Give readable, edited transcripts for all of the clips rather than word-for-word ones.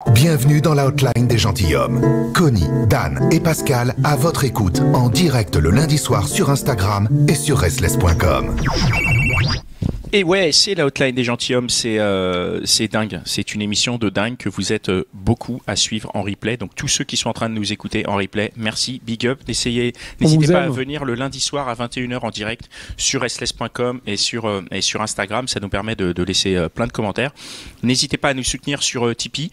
Bienvenue dans la hotline des gentilshommes. Connie, Dan et Pascal à votre écoute en direct le lundi soir sur Instagram et sur restless.com. Et ouais, c'est la hotline des gentilshommes, c'est dingue. C'est une émission de dingue que vous êtes beaucoup à suivre en replay. Donc tous ceux qui sont en train de nous écouter en replay, merci, big up. N'hésitez pas à venir le lundi soir à 21h en direct sur restless.com et sur Instagram. Ça nous permet de laisser plein de commentaires. N'hésitez pas à nous soutenir sur Tipeee.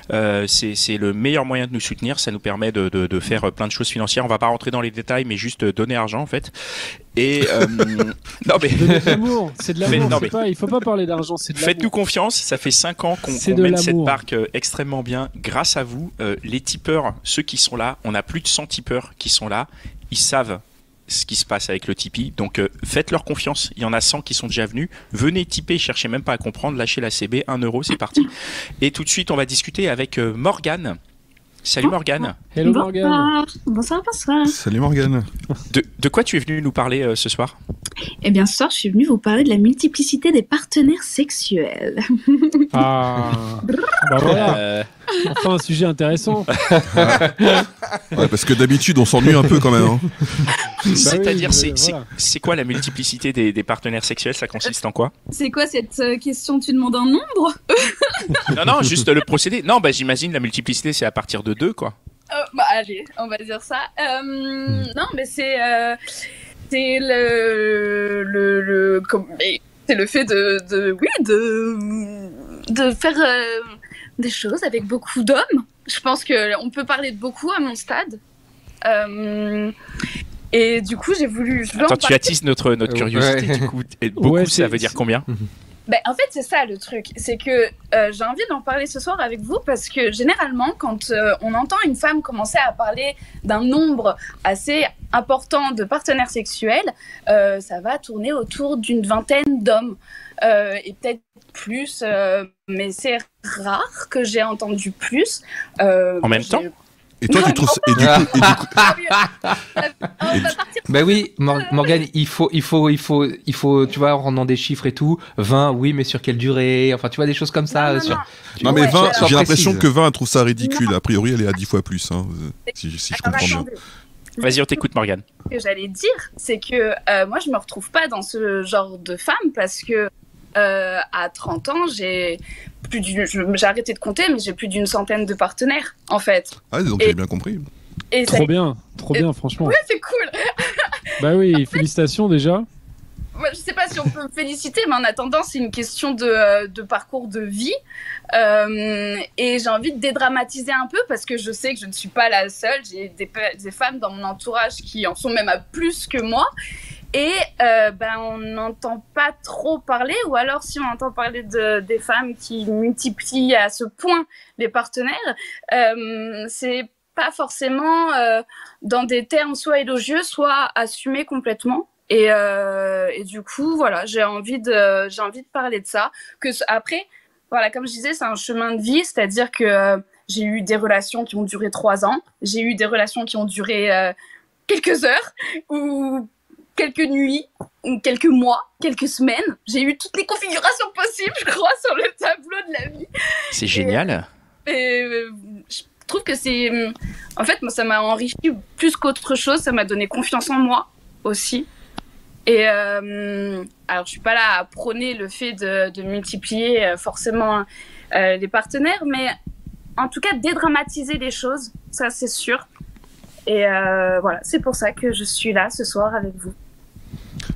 C'est le meilleur moyen de nous soutenir. Ça nous permet de faire plein de choses financières. On va pas rentrer dans les détails, mais juste donner argent en fait. Et non mais c'est de l'amour, c'est de l'amour. Il faut pas parler d'argent, c'est de l'amour. Faites-nous confiance, ça fait 5 ans qu'on mène cette barque extrêmement bien. Grâce à vous, les tipeurs, ceux qui sont là, on a plus de 100 tipeurs qui sont là, ils savent ce qui se passe avec le Tipeee. Donc faites-leur confiance, il y en a 100 qui sont déjà venus. Venez tiper, cherchez même pas à comprendre, lâchez la CB, 1 €, c'est parti. Et tout de suite, on va discuter avec Morgane. Salut Morgane. Hello Morgane. Bonsoir. Salut Morgane. De quoi tu es venue nous parler ce soir ? Eh bien, ce soir, je suis venue vous parler de la multiplicité des partenaires sexuels. Ah, bah voilà. Enfin, un sujet intéressant. Ouais, parce que d'habitude, on s'ennuie un peu quand même. Hein. C'est-à-dire, c'est quoi la multiplicité des partenaires sexuels ? Ça consiste en quoi ? C'est quoi cette question ? Tu demandes un nombre ? Non, juste le procédé. Non, j'imagine la multiplicité, c'est à partir de 2, quoi. Allez, on va dire ça. Non, mais c'est le fait de faire des choses avec beaucoup d'hommes. Je pense qu'on peut parler de beaucoup à mon stade. Et du coup, j'ai voulu... Attends, tu attises notre curiosité, du coup. Et beaucoup, ça veut dire combien ? En fait, c'est ça le truc. C'est que j'ai envie d'en parler ce soir avec vous parce que généralement, quand on entend une femme commencer à parler d'un nombre assez important de partenaires sexuels, ça va tourner autour d'une vingtaine d'hommes. Et peut-être plus, mais c'est rare que j'ai entendu plus. En même temps ? Et toi, tu trouves ça... Bah oui, Morgane, il faut, tu vois, en rendant des chiffres et tout, 20, oui, mais sur quelle durée ? Enfin, tu vois, des choses comme ça. Non, mais 20, j'ai l'impression que 20, elle trouve ça ridicule. A priori, elle est à 10 fois plus, hein, si je comprends bien. Vas-y, on t'écoute, Morgane. Ce que j'allais dire, c'est que moi, je me retrouve pas dans ce genre de femme parce que à 30 ans, j'ai arrêté de compter, mais j'ai plus d'une centaine de partenaires, en fait. Ah, donc j'ai bien compris. Trop bien, franchement. Ouais, c'est cool. Bah oui, félicitations déjà. Moi, je sais pas si on peut me féliciter, mais en attendant, c'est une question de parcours de vie. Et j'ai envie de dédramatiser un peu parce que je sais que je ne suis pas la seule. J'ai des femmes dans mon entourage qui en sont même à plus que moi. Et on n'entend pas trop parler, ou alors si on entend parler des femmes qui multiplient à ce point les partenaires, c'est pas forcément dans des termes soit élogieux, soit assumés complètement. Et du coup, voilà, j'ai envie de parler de ça. Après, voilà, comme je disais, c'est un chemin de vie, c'est-à-dire que j'ai eu des relations qui ont duré 3 ans, j'ai eu des relations qui ont duré quelques heures, ou quelques nuits, ou quelques mois, quelques semaines. J'ai eu toutes les configurations possibles, je crois, sur le tableau de la vie. C'est génial. Et je trouve que c'est... En fait, moi, ça m'a enrichi plus qu'autre chose. Ça m'a donné confiance en moi aussi. Et alors, je suis pas là à prôner le fait de multiplier forcément les partenaires, mais en tout cas, dédramatiser les choses, ça, c'est sûr. Et voilà, c'est pour ça que je suis là ce soir avec vous.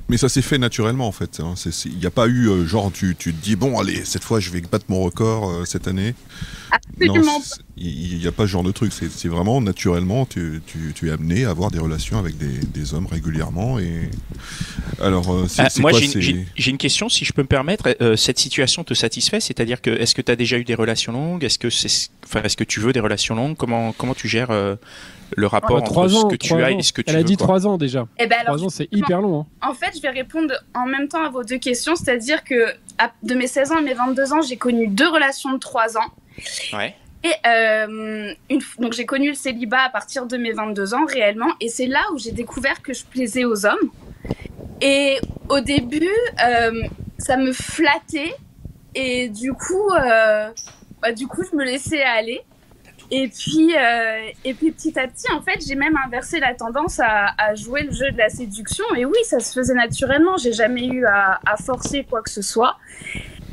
Mais ça s'est fait naturellement en fait. Il n'y a pas eu genre tu te dis bon allez cette fois je vais battre mon record cette année. Absolument. Il n'y a pas ce genre de truc. C'est vraiment naturellement tu es amené à avoir des relations avec des hommes régulièrement. Et alors moi j'ai une question si je peux me permettre. Cette situation te satisfait ? C'est-à-dire que est-ce que tu as déjà eu des relations longues ? Est-ce que tu veux des relations longues ? Comment tu gères le rapport entre ce que tu as et ce que tu veux ? Elle a dit 3 ans déjà. 3 ans, c'est hyper long. Hein. En fait, je vais répondre en même temps à vos 2 questions. C'est-à-dire que de mes 16 ans à mes 22 ans, j'ai connu 2 relations de 3 ans. Ouais. Et donc j'ai connu le célibat à partir de mes 22 ans réellement. Et c'est là où j'ai découvert que je plaisais aux hommes. Et au début, ça me flattait. Et du coup... du coup, je me laissais aller. Et puis petit à petit, en fait, j'ai même inversé la tendance à jouer le jeu de la séduction. Et oui, ça se faisait naturellement. J'ai jamais eu à forcer quoi que ce soit.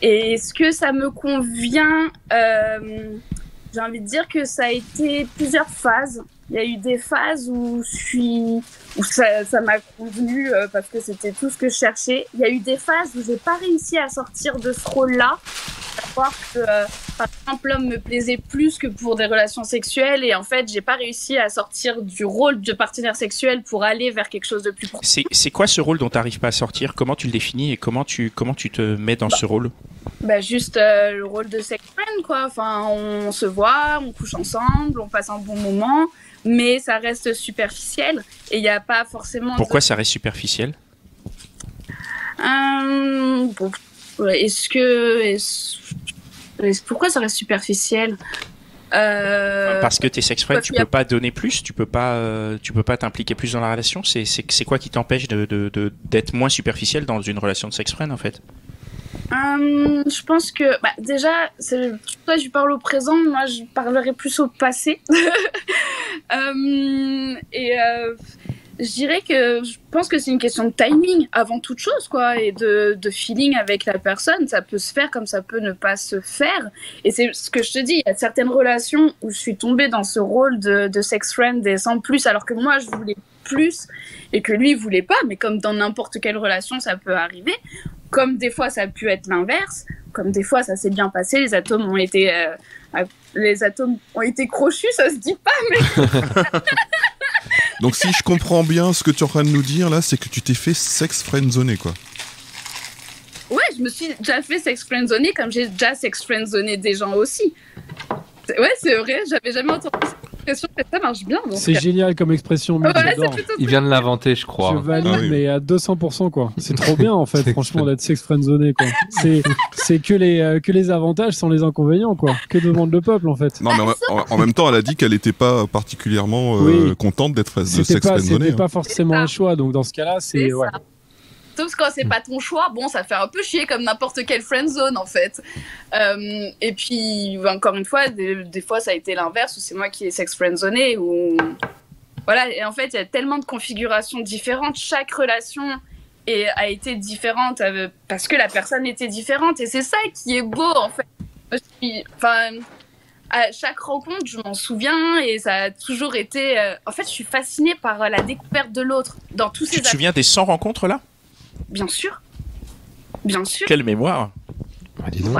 Et est-ce que ça me convient J'ai envie de dire que ça a été plusieurs phases. Il y a eu des phases où ça m'a convenu parce que c'était tout ce que je cherchais. Il y a eu des phases où j'ai pas réussi à sortir de ce rôle-là. Savoir que, par exemple, l'homme me plaisait plus que pour des relations sexuelles et en fait, j'ai pas réussi à sortir du rôle de partenaire sexuel pour aller vers quelque chose de plus profond. C'est quoi ce rôle dont tu n'arrives pas à sortir? Comment tu le définis et comment tu te mets dans ce rôle? Juste le rôle de sex friend, quoi. Enfin, on se voit, on couche ensemble, on passe un bon moment, mais ça reste superficiel et il n'y a pas forcément... Pourquoi ça reste superficiel? Pourquoi ça reste superficiel? Parce que t'es sex friend, tu peux pas donner plus, tu peux pas t'impliquer plus dans la relation. C'est quoi qui t'empêche d'être moins superficiel dans une relation de sex friend en fait? Je pense que déjà, toi je parle au présent, moi je parlerai plus au passé. Je dirais que je pense que c'est une question de timing avant toute chose, quoi, et de feeling avec la personne. Ça peut se faire comme ça peut ne pas se faire. Et c'est ce que je te dis, il y a certaines relations où je suis tombée dans ce rôle de sex friend et sans plus, alors que moi je voulais plus et que lui il voulait pas, mais comme dans n'importe quelle relation ça peut arriver. Comme des fois ça a pu être l'inverse, comme des fois ça s'est bien passé, les atomes ont été crochus, ça se dit pas, mais... Donc si je comprends bien ce que tu es en train de nous dire là, c'est que tu t'es fait sex friendzoner quoi. Ouais, je me suis déjà fait sex friendzoner comme j'ai déjà sex friendzoné des gens aussi. Ouais, c'est vrai, j'avais jamais entendu cette expression, mais ça marche bien. C'est génial comme expression, mais j'adore. Il vient de l'inventer, je crois. Je valide, mais à 200%, quoi. C'est trop bien, en fait, franchement, d'être sex friendzoné, quoi. C'est que les avantages sans les inconvénients, quoi. Que demande le peuple, en fait. Non, mais en même temps, elle a dit qu'elle n'était pas particulièrement contente d'être sex friendzoné. C'était pas forcément un choix, donc dans ce cas-là, c'est... Ouais. Sauf quand c'est pas ton choix, bon, ça fait un peu chier comme n'importe quelle friendzone en fait. Et puis, encore une fois, des fois ça a été l'inverse où c'est moi qui ai sex friendzoné. Voilà, et en fait, il y a tellement de configurations différentes. Chaque relation a été différente parce que la personne était différente. Et c'est ça qui est beau en fait. À chaque rencontre, je m'en souviens et ça a toujours été. En fait, je suis fascinée par la découverte de l'autre dans tous ces. Tu te souviens des 100 rencontres là? Bien sûr. Bien sûr. Quelle mémoire! Dis donc.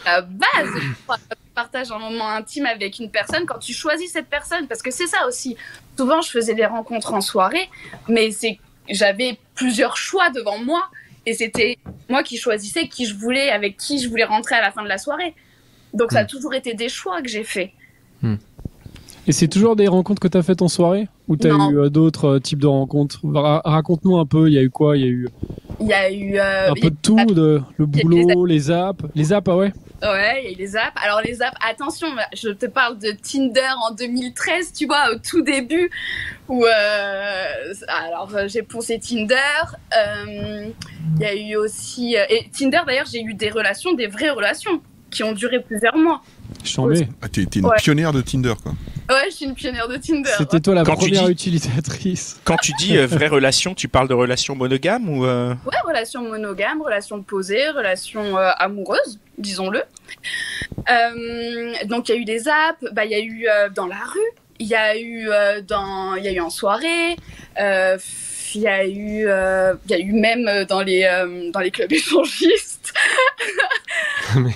La base, tu partages un moment intime avec une personne quand tu choisis cette personne, parce que c'est ça aussi. Souvent, je faisais des rencontres en soirée, mais j'avais plusieurs choix devant moi, et c'était moi qui choisissais avec qui je voulais rentrer à la fin de la soirée. Donc ça a toujours été des choix que j'ai faits. Et c'est toujours des rencontres que tu as faites en soirée? Ou tu as eu d'autres types de rencontres? Raconte-nous un peu, il y a eu quoi? Il y a eu un peu de tout, le boulot, les apps. Les apps, ah ouais? Ouais, il y a eu les apps. Alors les apps, attention, je te parle de Tinder en 2013, tu vois, au tout début, où alors j'ai poncé Tinder. Il y a eu aussi... et Tinder, d'ailleurs, j'ai eu des vraies relations, qui ont duré plusieurs mois. T'es une pionnière de Tinder, quoi. Ouais, je suis une pionnière de Tinder. C'était toi la première utilisatrice. Quand tu dis vraie relation, tu parles de relation monogame ou Ouais, relation monogame, relation posée, relation amoureuse, disons-le. Donc il y a eu des apps, il y a eu dans la rue, il y a eu en soirée, il y a eu même dans les clubs échangistes. Mais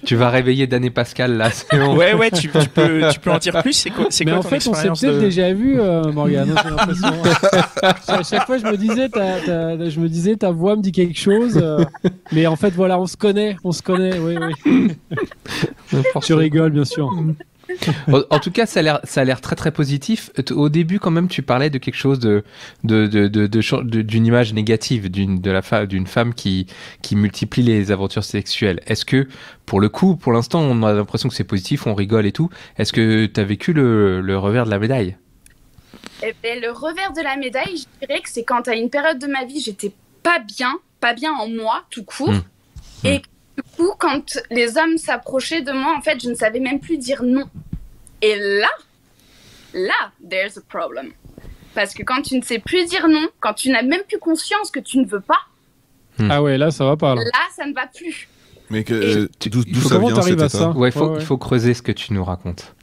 tu vas réveiller Dan et Pascal là. Bon. Ouais, tu peux en dire plus. C'est quoi mais quoi en ton fait, on s'est expérience peut-être déjà vu, Morgane. J'ai l'impression. À chaque fois, je me disais, ta voix me dit quelque chose. Mais en fait, voilà, on se connaît. Oui. Tu rigoles, bien sûr. En tout cas, ça a l'air très très positif. Au début, quand même, tu parlais de quelque chose d'une image négative d'une femme qui multiplie les aventures sexuelles. Est-ce que, pour le coup, pour l'instant, on a l'impression que c'est positif, on rigole et tout. Est-ce que tu as vécu le revers de la médaille? Le revers de la médaille, je dirais que c'est quand à une période de ma vie, j'étais pas bien en moi, tout court, et du coup, quand les hommes s'approchaient de moi, en fait, je ne savais même plus dire non. Et là, there's a problem. Parce que quand tu ne sais plus dire non, quand tu n'as même plus conscience que tu ne veux pas, Ah ouais, là, ça va pas. Là. ça ne va plus. Mais d'où ça comment vient t'arrives cet à état ça? Ouais, il faut creuser ce que tu nous racontes.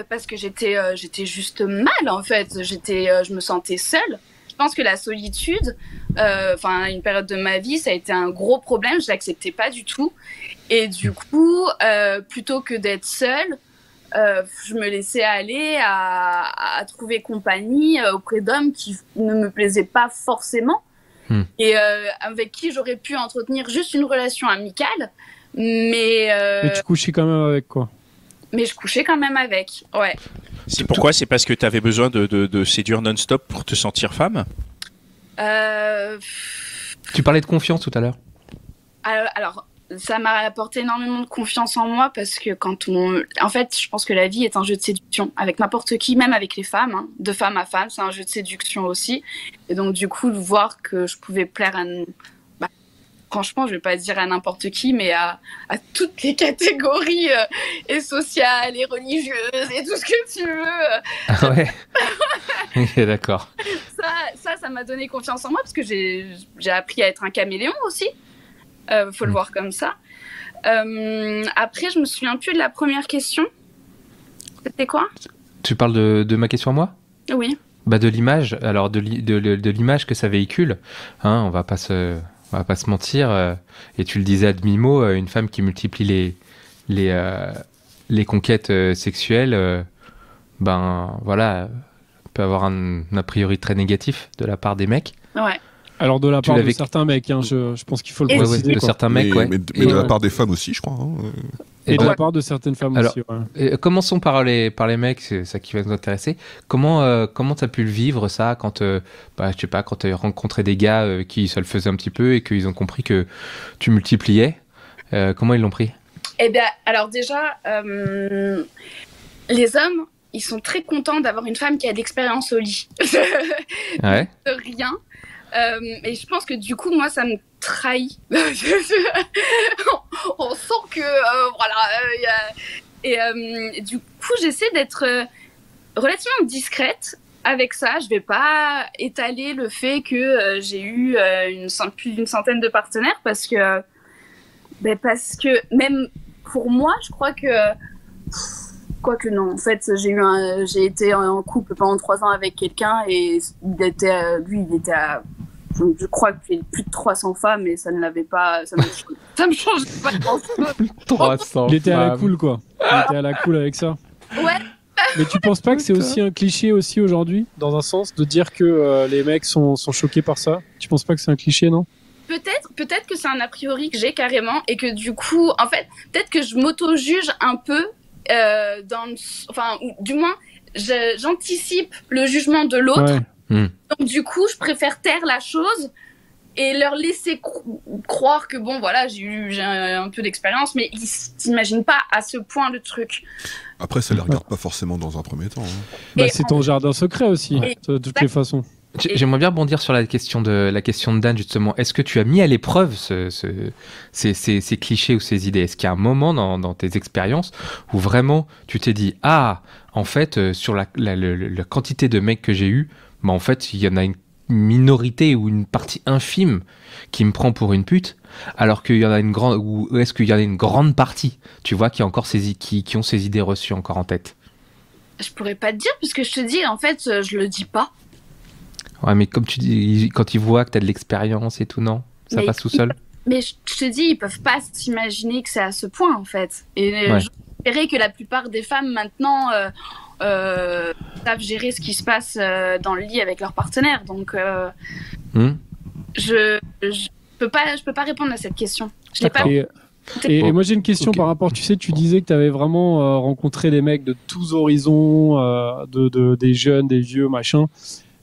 Parce que j'étais juste mal, en fait. Je me sentais seule. Je pense que la solitude, une période de ma vie, ça a été un gros problème. Je l'acceptais pas du tout. Et du coup, plutôt que d'être seule, je me laissais aller à trouver compagnie auprès d'hommes qui ne me plaisaient pas forcément. Et avec qui j'aurais pu entretenir juste une relation amicale. Mais tu couchais quand même avec, quoi. Mais je couchais quand même avec, ouais. C'est pourquoi? C'est parce que tu avais besoin de séduire non-stop pour te sentir femme? Tu parlais de confiance tout à l'heure. Alors, ça m'a apporté énormément de confiance en moi parce que en fait, je pense que la vie est un jeu de séduction avec n'importe qui, même avec les femmes, hein, de femme à femme, c'est un jeu de séduction aussi. Et donc, du coup, de voir que je pouvais plaire franchement, je vais pas dire à n'importe qui, mais à toutes les catégories et sociales et religieuses et tout ce que tu veux. Ah ouais. Ok, d'accord. Ça m'a donné confiance en moi parce que j'ai appris à être un caméléon aussi. Faut le voir comme ça. Après, je me souviens plus de la première question. C'était quoi? Tu parles de ma question à moi? Oui. Bah de l'image. Alors de l'image que ça véhicule. Hein, on va pas se mentir. Et tu le disais à demi-mot, une femme qui multiplie les conquêtes sexuelles, ben voilà, peut avoir un a priori très négatif de la part des mecs. Ouais. Alors de la part de certains mecs, hein, je pense qu'il faut le préciser. De certains mecs, ouais. Mais de la part des femmes aussi, je crois. Hein. Et de la part de certaines femmes aussi, ouais. Commençons par les mecs, c'est ça qui va nous intéresser. Comment t'as pu le vivre, ça, quand je sais pas, quand t'as rencontré des gars qui ça le faisait un petit peu et qu'ils ont compris que tu multipliais, comment ils l'ont pris? Eh bien, alors déjà, les hommes, ils sont très contents d'avoir une femme qui a de l'expérience au lit. Ouais. De rien. Et je pense que du coup, moi, ça me trahit. On sent que, et du coup, j'essaie d'être relativement discrète avec ça. Je vais pas étaler le fait que j'ai eu plus d'une centaine de partenaires parce que même pour moi, je crois que quoique non, en fait, j'ai été en couple pendant 3 ans avec quelqu'un et il était à je crois qu'il y a plus de 300 femmes et ça ne l'avait pas, ça me change pas grand-chose. 300 Il était à la cool, quoi. Il était à la cool avec ça. Ouais. Mais tu penses pas que c'est aussi un cliché aussi aujourd'hui, dans un sens, de dire que les mecs sont choqués par ça? Tu penses pas que c'est un cliché, non? Peut-être que c'est un a priori que j'ai carrément et que du coup, en fait, peut-être que je m'auto-juge un peu ou du moins, j'anticipe le jugement de l'autre. Ouais. Donc du coup, je préfère taire la chose et leur laisser croire que bon, voilà, j'ai un peu d'expérience, mais ils s'imaginent pas à ce point le truc. Après, ça les regarde pas forcément dans un premier temps. Hein. C'est ton jardin secret aussi, de toutes les façons. J'aimerais bien rebondir sur la question de Dan, justement. Est-ce que tu as mis à l'épreuve ces clichés ou ces idées? Est-ce qu'il y a un moment dans tes expériences où vraiment tu t'es dit, en fait, sur la quantité de mecs que j'ai eu, en fait, il y en a une minorité ou une partie infime qui me prend pour une pute, alors qu'il y en a une grande, ou est-ce qu'il y en a une grande partie, tu vois, qui ont ces idées reçues encore en tête? Je pourrais pas te dire, puisque je te dis, en fait, je le dis pas. Ouais, mais comme tu dis, quand ils voient que tu as de l'expérience et tout, non? Ça passe tout seul? Mais je te dis, ils peuvent pas s'imaginer que c'est à ce point, en fait. Et j'espérais que la plupart des femmes, maintenant, savent gérer ce qui se passe dans le lit avec leur partenaire. Donc, je peux pas répondre à cette question. Je l'ai pas. Et moi j'ai une question par rapport, tu sais, tu disais que tu avais vraiment rencontré des mecs de tous horizons, des jeunes, des vieux, machin.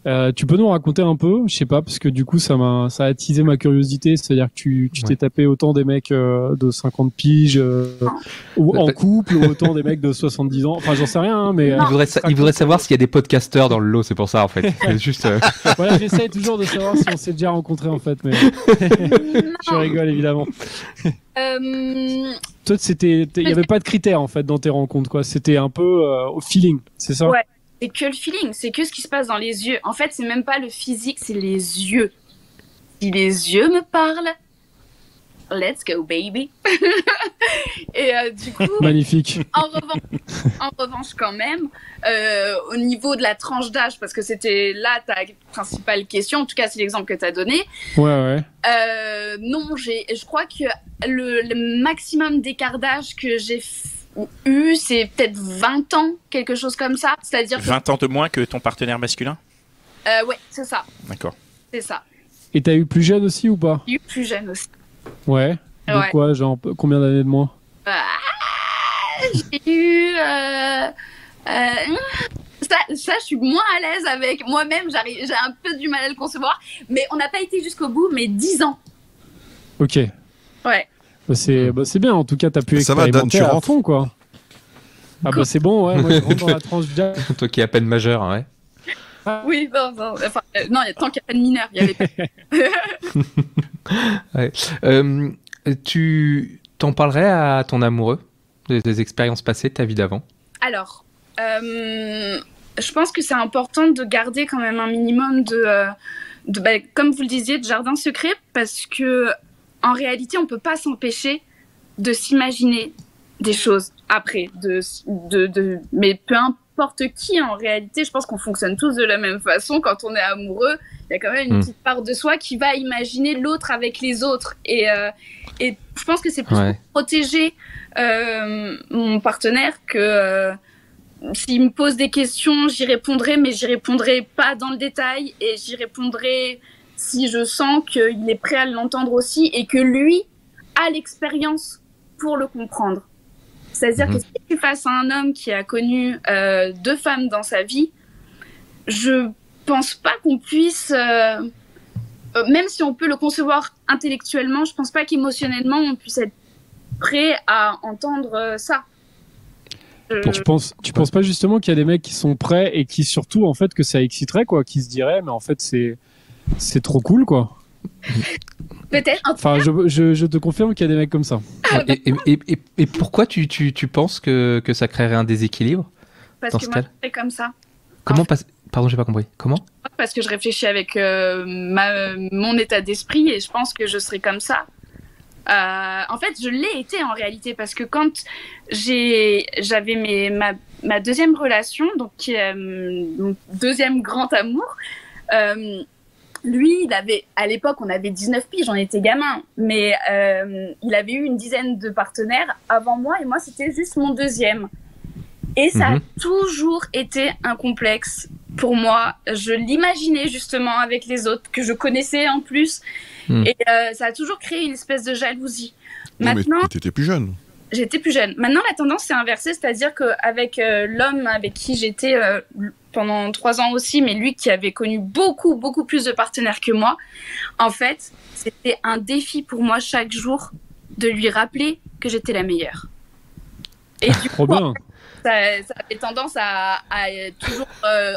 Tu peux nous raconter un peu, je sais pas, parce que du coup ça a attisé ma curiosité, c'est-à-dire que tu t'es tapé autant des mecs de 50 piges ou en couple, ou autant des mecs de 70 ans, enfin j'en sais rien, hein, mais Il voudrait savoir s'il y a des podcasteurs dans le lot, c'est pour ça en fait. C'est juste. Voilà, j'essaye toujours de savoir si on s'est déjà rencontrés en fait, mais je rigole évidemment. Toi, il y avait pas de critères en fait dans tes rencontres, quoi. C'était un peu au feeling, c'est ça? Ouais. C'est que le feeling, c'est que ce qui se passe dans les yeux. En fait, c'est même pas le physique, c'est les yeux. Si les yeux me parlent, let's go baby. Et du coup, magnifique. En revanche, quand même, au niveau de la tranche d'âge, parce que c'était là ta principale question, en tout cas c'est l'exemple que tu as donné. Ouais. Non, je crois que le maximum d'écart d'âge que j'ai c'est peut-être 20 ans, quelque chose comme ça. C'est-à-dire 20 ans de moins que ton partenaire masculin? Ouais, c'est ça. D'accord. C'est ça. Et t'as eu plus jeune aussi ou pas? J'ai eu plus jeune aussi. Ouais. Donc quoi, genre combien d'années de moins? J'ai eu... Ça, je suis moins à l'aise avec moi-même, j'ai un peu du mal à le concevoir, mais on n'a pas été jusqu'au bout, mais 10 ans. Ok. Ouais. C'est bien, en tout cas, t'as pu expérimenter Dan, tu à rentres fond, quoi. Ah bah c'est bon, ouais, moi je rentre dans la tranche d'âge. Toi qui es à peine majeur, ouais. Oui, non, enfin, non, tant qu'il n'y a pas de mineur, il y avait Ouais. Tu t'en parlerais à ton amoureux des expériences passées, de ta vie d'avant? Alors, je pense que c'est important de garder quand même un minimum comme vous le disiez, de jardin secret, parce que en réalité, on peut pas s'empêcher de s'imaginer des choses après, mais peu importe qui, en réalité, je pense qu'on fonctionne tous de la même façon. Quand on est amoureux, il y a quand même une petite part de soi qui va imaginer l'autre avec les autres. Et je pense que c'est plus pour protéger mon partenaire que s'il me pose des questions, j'y répondrai, mais j'y répondrai pas dans le détail, et j'y répondrai si je sens qu'il est prêt à l'entendre aussi, et que lui a l'expérience pour le comprendre. C'est-à-dire que si tu es face à un homme qui a connu 2 femmes dans sa vie, je pense pas qu'on puisse, même si on peut le concevoir intellectuellement, je pense pas qu'émotionnellement on puisse être prêt à entendre ça. Tu penses pas justement qu'il y a des mecs qui sont prêts et qui surtout en fait que ça exciterait, quoi, qui se diraient mais en fait c'est trop cool, quoi. Peut-être. Enfin, je te confirme qu'il y a des mecs comme ça. Et pourquoi tu penses que ça créerait un déséquilibre? Parce que moi, je fais comme ça. Comment Pardon, j'ai pas compris. Comment? Parce que je réfléchis avec mon état d'esprit, et je pense que je serais comme ça. En fait, je l'ai été en réalité, parce que quand j'avais ma deuxième relation, donc mon deuxième grand amour, lui, à l'époque, on avait 19 piges, j'en étais gamin, mais il avait eu une dizaine de partenaires avant moi, et moi, c'était juste mon deuxième. Et ça a toujours été un complexe pour moi. Je l'imaginais justement avec les autres, que je connaissais en plus, et ça a toujours créé une espèce de jalousie. Maintenant, mais t'étais plus jeune. J'étais plus jeune. Maintenant, la tendance s'est inversée, c'est-à-dire qu'avec l'homme avec qui j'étais pendant 3 ans aussi, mais lui qui avait connu beaucoup, beaucoup plus de partenaires que moi, en fait, c'était un défi pour moi chaque jour de lui rappeler que j'étais la meilleure. Et du coup, bien. Ça avait tendance à toujours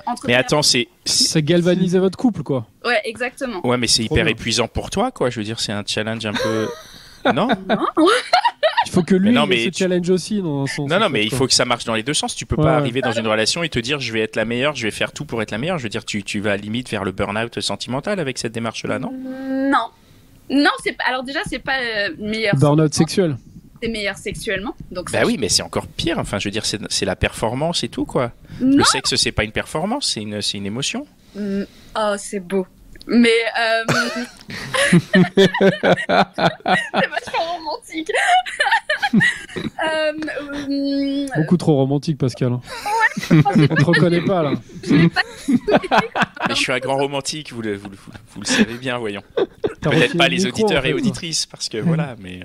entretenir... Mais attends, ça galvanisait votre couple, quoi. Ouais, exactement. Ouais, mais c'est hyper épuisant pour toi, quoi. Je veux dire, c'est un challenge un peu... Non. Il faut que lui se challenge aussi dans son Non, mais il faut que ça marche dans les deux sens. Tu peux pas arriver dans une relation et te dire je vais être la meilleure, je vais faire tout pour être la meilleure. Je veux dire, tu vas limite vers le burn-out sentimental avec cette démarche-là, non? Non, c'est pas... Alors déjà, c'est pas meilleur. Burn-out sexuel. C'est meilleur sexuellement. Donc bah oui, mais c'est encore pire. Enfin, je veux dire, c'est la performance et tout, quoi. Non. Le sexe, c'est pas une performance, c'est une émotion. Oh, c'est beau. Mais c'est vachement romantique. Beaucoup trop romantique, Pascal. Ouais, On te reconnaît pas là. Mais je suis un grand romantique, vous le savez bien, voyons. T'as Peut-être reçu pas le les micro, auditeurs en fait. et auditrices, parce que voilà, mais...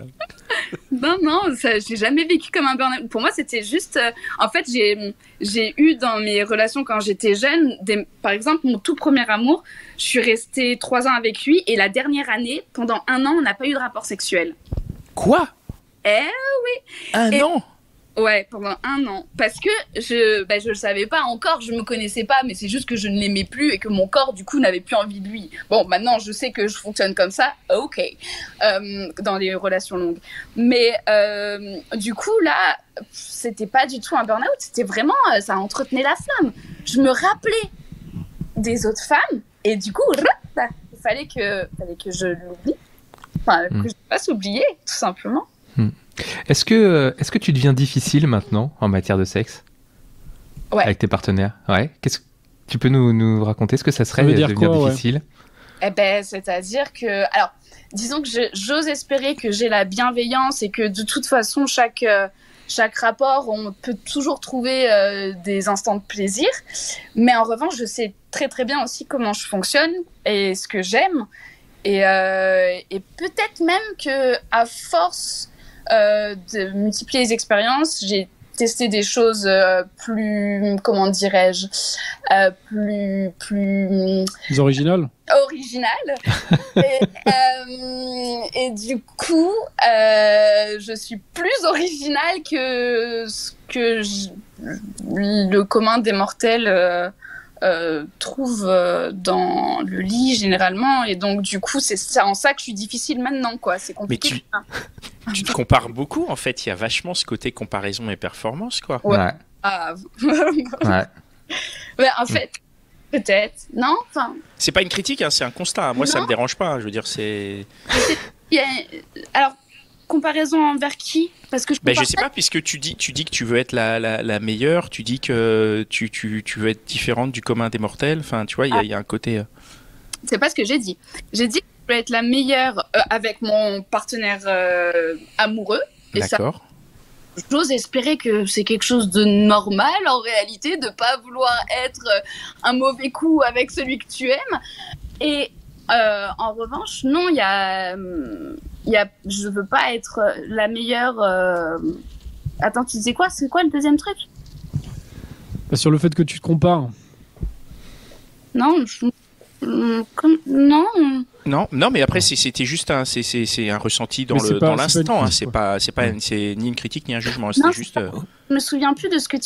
Non, j'ai jamais vécu comme un burn-out. Pour moi, c'était juste. En fait, j'ai eu dans mes relations quand j'étais jeune, par exemple, mon tout premier amour, je suis restée 3 ans avec lui et la dernière année, pendant 1 an, on n'a pas eu de rapport sexuel. Quoi? Eh Et- an? Ouais, pendant 1 an. Parce que je le savais pas encore, je me connaissais pas, mais c'est juste que je ne l'aimais plus et que mon corps, du coup, n'avait plus envie de lui. Bon, maintenant, je sais que je fonctionne comme ça, ok, dans les relations longues. Mais du coup, là, c'était pas du tout un burn-out, c'était vraiment, ça entretenait la flamme. Je me rappelais des autres femmes et du coup, il fallait que je l'oublie. Enfin, que je ne fasse oublier, tout simplement. Est-ce que tu deviens difficile maintenant en matière de sexe Ouais. avec tes partenaires? Ouais. Tu peux nous raconter ce que ça serait Ça veut de dire devenir quoi, ouais. difficile? Eh ben, c'est-à-dire que, alors, disons que j'ose espérer que j'ai la bienveillance et que de toute façon, chaque rapport, on peut toujours trouver des instants de plaisir. Mais en revanche, je sais très très bien aussi comment je fonctionne et ce que j'aime. Et peut-être même que à force de multiplier les expériences, j'ai testé des choses plus, comment dirais-je, plus Les originales. originales. Et du coup, je suis plus originale que ce que le commun des mortels trouve dans le lit généralement. Et donc, du coup, c'est en ça que je suis difficile maintenant, quoi. C'est compliqué. Tu te compares beaucoup, en fait. Il y a vachement ce côté comparaison et performance, quoi. Ouais. Ah. Ouais. Ouais, en fait, peut-être. Non, enfin. C'est pas une critique, hein, c'est un constat. Moi, ça Non. me dérange pas. Je veux dire, c'est... Alors, comparaison envers qui? Parce que Ben, je sais pas, puisque tu dis que tu veux être la meilleure, tu dis que tu veux être différente du commun des mortels. Enfin, tu vois, il y a un côté... C'est pas ce que j'ai dit. J'ai dit que je voulais être la meilleure avec mon partenaire amoureux. Et ça, D'accord. j'ose espérer que c'est quelque chose de normal en réalité, de pas vouloir être un mauvais coup avec celui que tu aimes. Et en revanche, non, je veux pas être la meilleure. Attends, tu disais quoi? C'est quoi le deuxième truc? Bah, sur le fait que tu te compares. Non, non. Non, mais après, c'était juste c'est un ressenti dans Mais c'est dans pas une l'instant. Hein, critique, c'est ni une critique ni un jugement. Non, C'était juste... Je me souviens plus de ce que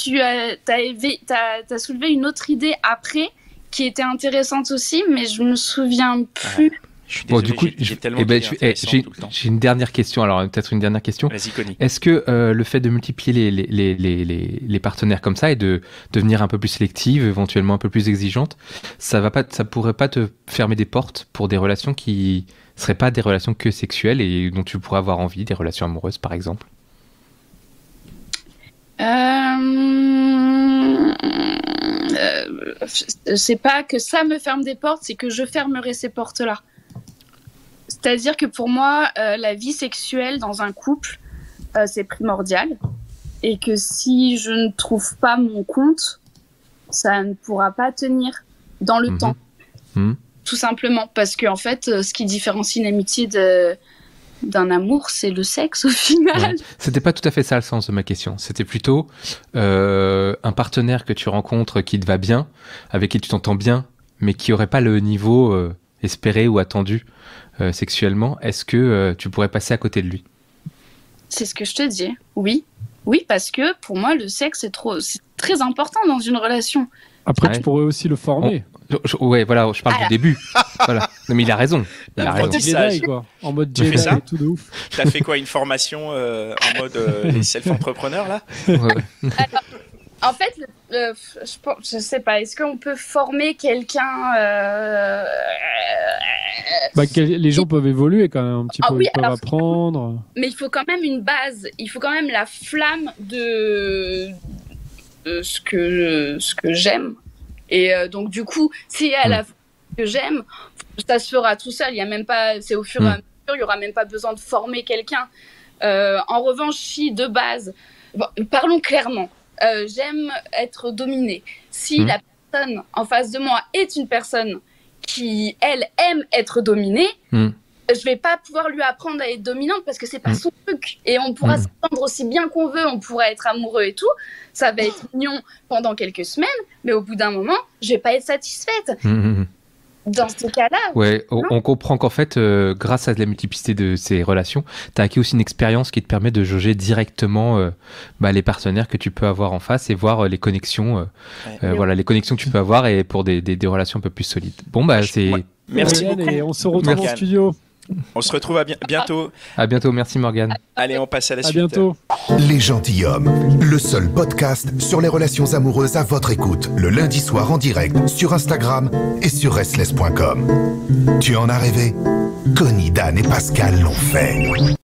t'as soulevé une autre idée après qui était intéressante aussi, mais je me souviens plus. Je suis Bon, désolé, du coup, j'ai tellement d'idées intéressantes tout le temps. j'ai une dernière question. Alors, peut-être une dernière question. Vas-y, Connie. Est-ce que le fait de multiplier les partenaires comme ça et de devenir un peu plus sélective, éventuellement un peu plus exigeante, ça pourrait pas te fermer des portes pour des relations qui seraient pas des relations que sexuelles et dont tu pourrais avoir envie, des relations amoureuses par exemple? C'est pas que ça me ferme des portes, c'est que je fermerai ces portes-là. C'est-à-dire que pour moi, la vie sexuelle dans un couple, c'est primordial. Et que si je ne trouve pas mon compte, ça ne pourra pas tenir dans le temps. Tout simplement. Parce qu'en fait, ce qui différencie une amitié d'un amour, c'est le sexe au final. Ouais. C'était pas tout à fait ça le sens de ma question. C'était plutôt un partenaire que tu rencontres qui te va bien, avec qui tu t'entends bien, mais qui aurait pas le niveau espéré ou attendu sexuellement. Est-ce que tu pourrais passer à côté de lui? C'est ce que je te dis. Oui. Oui, parce que pour moi, le sexe, c'est très important dans une relation. Après, Ouais. tu pourrais aussi le former. Ouais, voilà, je parle du début. Voilà. Non, mais il a raison. Il a raison. Apprentissage. Jedi, quoi. En mode Tu fais Jedi ça et tout de ouf. T'as fait quoi, une formation en mode les self-entrepreneurs, là? Ouais. En fait, je sais pas, est-ce qu'on peut former quelqu'un Bah, les gens peuvent évoluer quand même un petit Ah peu. oui, Ils peuvent alors- apprendre. Mais il faut quand même une base, il faut quand même la flamme de ce que j'aime. Et donc, du coup, si elle a ce que j'aime, ça se fera tout seul. Il y a même pas, c'est au fur et à mesure, il y aura même pas besoin de former quelqu'un. En revanche, si de base, bon, parlons clairement, j'aime être dominée. Si la personne en face de moi est une personne qui, elle, aime être dominée, je vais pas pouvoir lui apprendre à être dominante parce que c'est pas son truc. Et on pourra s'entendre aussi bien qu'on veut, on pourra être amoureux et tout. Ça va être mignon pendant quelques semaines, mais au bout d'un moment, je vais pas être satisfaite. Dans ce cas-là. Ouais, on comprend qu'en fait, grâce à la multiplicité de ces relations, tu as acquis aussi une expérience qui te permet de jauger directement les partenaires que tu peux avoir en face et voir les connexions, les connexions que tu peux avoir et pour des relations un peu plus solides. Bon, c'est. Merci beaucoup. Et on se retrouve en studio. On se retrouve bientôt. À bientôt, merci Morgane. Allez, on passe à la suite. À bientôt. Les Gentilshommes, le seul podcast sur les relations amoureuses à votre écoute, le lundi soir en direct sur Instagram et sur restless.com. Tu en as rêvé? Connie, Dan et Pascal l'ont fait.